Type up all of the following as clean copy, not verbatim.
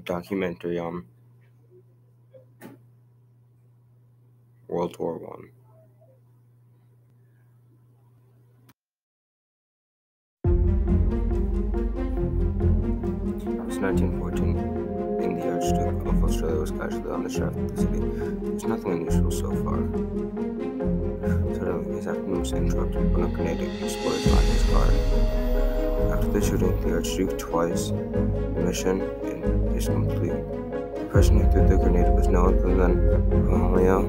documentary on World War I. It was 1914, and the Archduke of Australia was casually on the shaft of the city. There's nothing unusual so far. Suddenly, his afternoon was interrupted when a grenade exploded on his car. After the shooting, the Archduke twice. The mission is complete. The person who threw the grenade was no other than Rahul.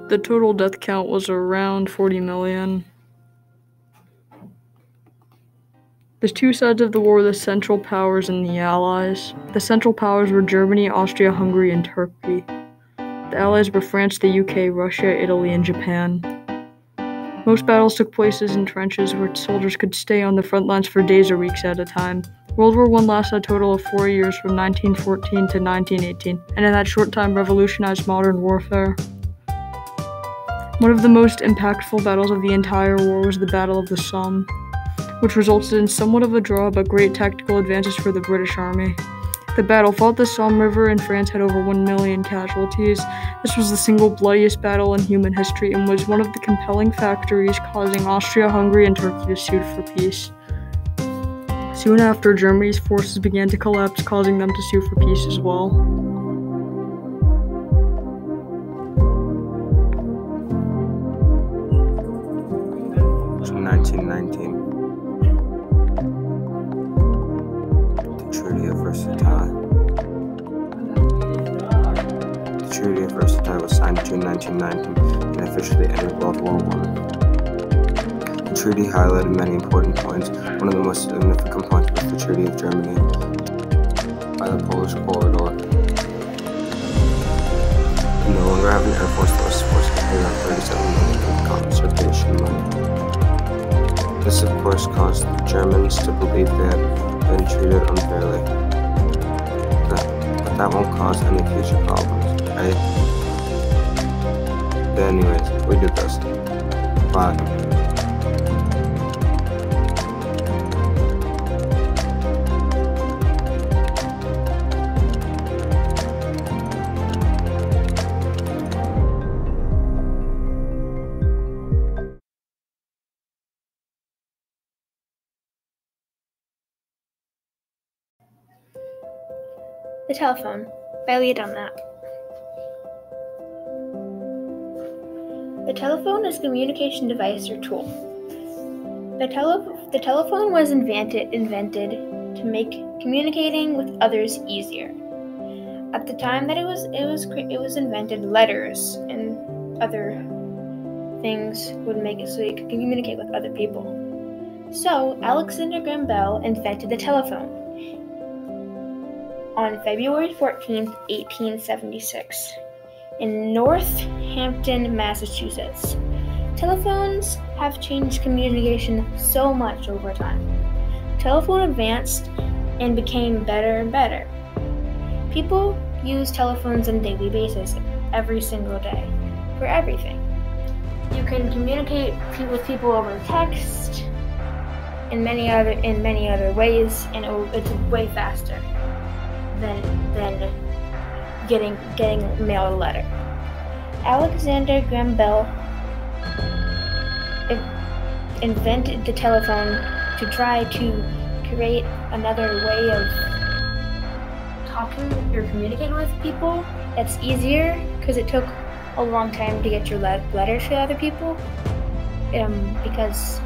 The total death count was around 40 million. The two sides of the war were the Central Powers and the Allies. The Central Powers were Germany, Austria, Hungary, and Turkey. The Allies were France, the UK, Russia, Italy, and Japan. Most battles took place in trenches where soldiers could stay on the front lines for days or weeks at a time. World War I lasted a total of 4 years from 1914 to 1918, and in that short time revolutionized modern warfare. One of the most impactful battles of the entire war was the Battle of the Somme, which resulted in somewhat of a draw but great tactical advances for the British Army. The battle fought the Somme River and France had over 1 million casualties. This was the single bloodiest battle in human history and was one of the compelling factors causing Austria, Hungary, and Turkey to sue for peace. Soon after, Germany's forces began to collapse, causing them to sue for peace as well. In 1919, the Treaty of Versailles. The Treaty of Versailles was signed in June 1919 and officially ended World War I. The treaty highlighted many important points. One of the most significant points was the Treaty of Germany by the Polish corridor. We no longer have an air force that was supposed to pay around 37 million of conservation money. This, of course, caused the Germans to believe they had been treated unfairly. But that won't cause any future problems, right? But anyways, we did this. Bye. The Telephone by Leah Dunlap. The telephone is a communication device or tool. The telephone was invented to make communicating with others easier. At the time that it was invented, letters and other things would make it so you could communicate with other people. So Alexander Graham Bell invented the telephone on February 14th, 1876, in Northampton, Massachusetts. Telephones have changed communication so much over time. Telephone advanced and became better and better. People use telephones on a daily basis, every single day, for everything. You can communicate with people over text, in many other ways, and it's way faster than getting mailed a letter. Alexander Graham Bell invented the telephone to try to create another way of talking or communicating with people that's easier, because it took a long time to get your letters to other people. Because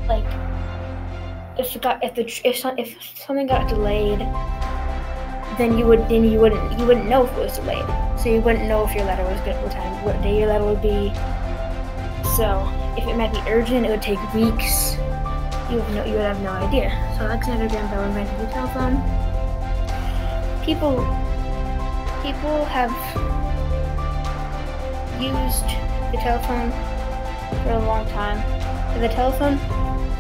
like if something got delayed, then you wouldn't know if it was delayed. So you wouldn't know if your letter was good, what day your letter would be. So if it might be urgent, it would take weeks. You would have no idea. So Alexander Graham Bell invented the telephone. People have used the telephone for a long time. The telephone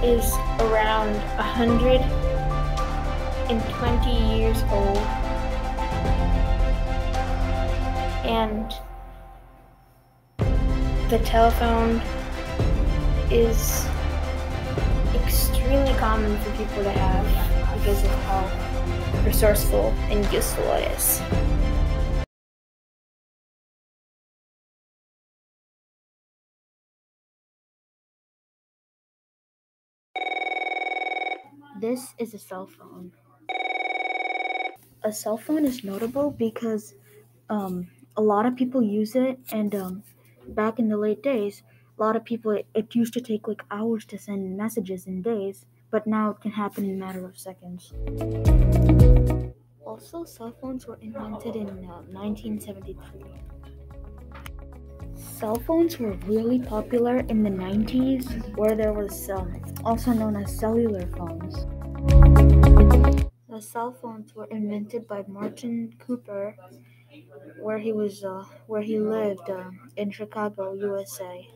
is around 120 years old. and the telephone is extremely common for people to have because of how resourceful and useful it is. This is a cell phone. A cell phone is notable because a lot of people use it, and back in the late days, a lot of people, it used to take like hours to send messages in days, but now it can happen in a matter of seconds. Also, cell phones were invented in 1973. Cell phones were really popular in the 90s, where there was also known as cellular phones. The cell phones were invented by Martin Cooper, where he lived in Chicago, USA.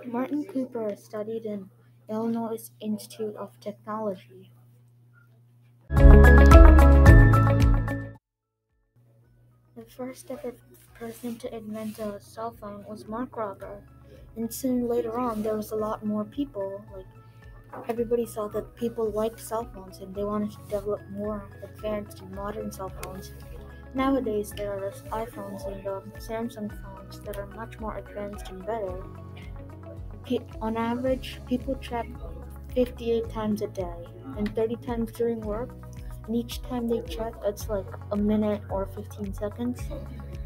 Martin Cooper studied in Illinois Institute of Technology. The first ever person to invent a cell phone was Mark Rober, and soon later on there was a lot more people. Everybody saw that people liked cell phones and they wanted to develop more advanced and modern cell phones. Nowadays there are iPhones and Samsung phones that are much more advanced and better. On average, people check 58 times a day and 30 times during work. And each time they check, it's like a minute or 15 seconds.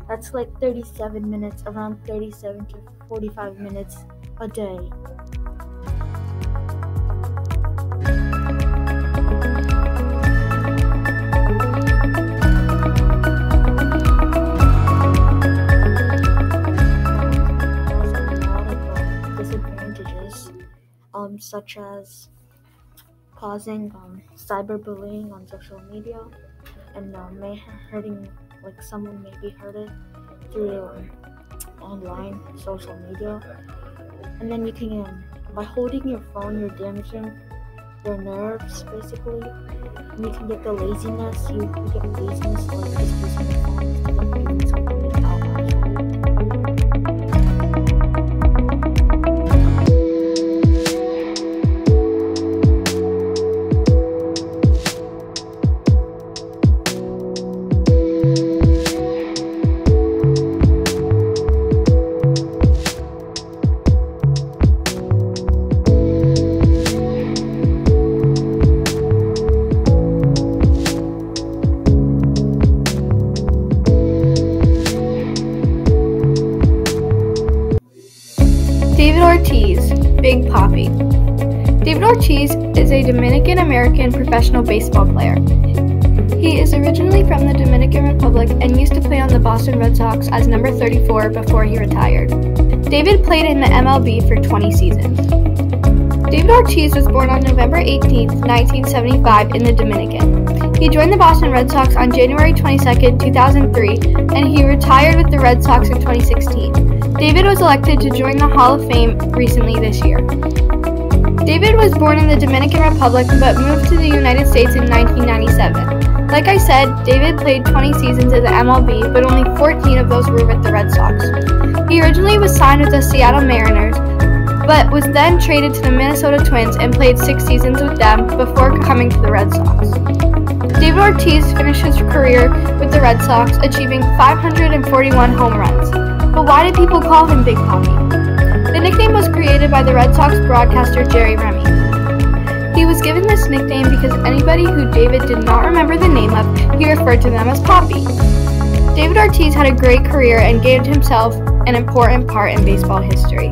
That's like 37 minutes, around 37 to 45 minutes a day. Such as causing cyberbullying on social media, and someone may be hurted through online social media. And then you can, by holding your phone, you're damaging your nerves basically, and you can get the laziness. You get laziness like just using your phone instead of doing something without actually. Big Papi. David Ortiz is a Dominican-American professional baseball player. He is originally from the Dominican Republic and used to play on the Boston Red Sox as number 34 before he retired. David played in the MLB for 20 seasons. David Ortiz was born on November 18, 1975 in the Dominican. He joined the Boston Red Sox on January 22, 2003, and he retired with the Red Sox in 2016. David was elected to join the Hall of Fame recently this year. David was born in the Dominican Republic but moved to the United States in 1997. Like I said, David played 20 seasons in the MLB, but only 14 of those were with the Red Sox. He originally was signed with the Seattle Mariners, but was then traded to the Minnesota Twins and played 6 seasons with them before coming to the Red Sox. David Ortiz finished his career with the Red Sox, achieving 541 home runs. But why did people call him Big Papi? The nickname was created by the Red Sox broadcaster Jerry Remy. He was given this nickname because anybody who David did not remember the name of, he referred to them as Papi. David Ortiz had a great career and gave himself an important part in baseball history.